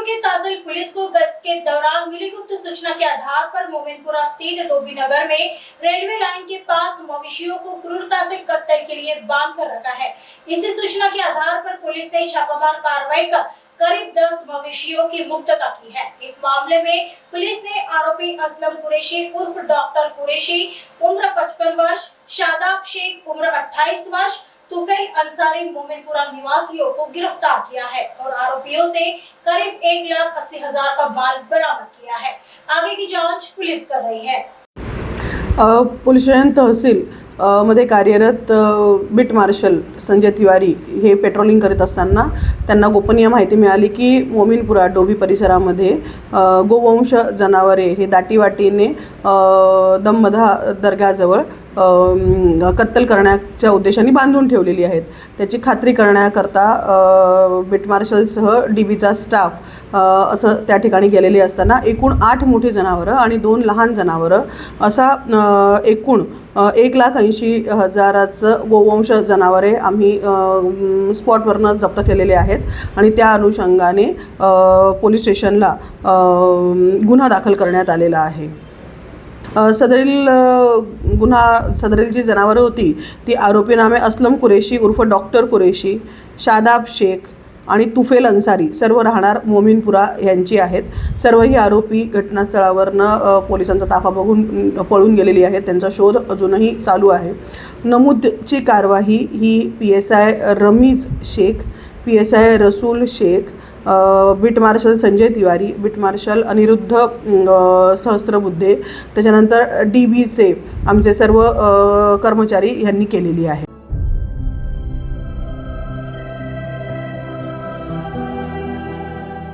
की तहसील पुलिस को गश्त के दौरान मिली गुप्त सूचना के आधार पर मोमिनपुरा स्थित डोबी नगर में रेलवे लाइन के पास मवेशियों को क्रूरता से कत्ल के लिए बांध कर रखा है। इसी सूचना के आधार पर पुलिस ने छापामार कार्रवाई कर करीब 10 मवेशियों की मुक्तता की है। इस मामले में पुलिस ने आरोपी असलम कुरैशी उर्फ डॉक्टर कुरैशी उम्र 55 वर्ष, शादाब शेख उम्र 28 वर्ष, तुफैल अंसारी मोमिनपुरा निवासियों को गिरफ्तार किया है और आरोपियों से करीब 1,80,000 का माल बरामद किया है। आगे की जांच पुलिस कर रही है। पोलीस स्टेशन तहसील मध्ये कार्यरत बीट मार्शल संजय तिवारी हे पेट्रोलिंग करीत असताना त्यांना गोपनीय माहिती मिळाली की मोमिनपुरा डोबी परिसरामध्ये गोवंश जनावरे हे दाटीवाटीने दमदहा दर्ग्याजवळ कत्तल करण्याच्या उद्देशाने बांधून ठेवलेली आहेत। त्याची खात्री करण्याकरता बीट मार्शलसह डीबीचा स्टाफ असं त्या ठिकाणी गेलेले असताना एकूण 8 मोठी जनावरं आणि 2 लहान जनावरं असा एकूण 1,80,000चं गोवंश जनावरे आम्ही स्पॉटवरनं जप्त केलेले आहेत आणि त्या अनुषंगाने पोलीस स्टेशनला गुन्हा दाखल करण्यात आलेला आहे। सदरील जी जनावरं होती ती आरोपी नामे असलम कुरैशी उर्फ डॉक्टर कुरैशी, शादाब शेख आणि तुफेल अंसारी सर्व राहणार मोमिनपुरा यांची आहेत। सर्व ही आरोपी घटनास्थळावरनं पोलिसांचा ताफा बघून पळून गेलेली आहेत। त्यांचा शोध अजूनही चालू आहे। नमूदची कारवाई ही PSI Ramiz Shaikh, PSI Rasool Shaikh, beat marshal Sanjay Tiwari, beat marshal Aniruddha Sahasrabuddhe, त्याच्यानंतर DBचे आमचे सर्व कर्मचारी यांनी केलेली आहे।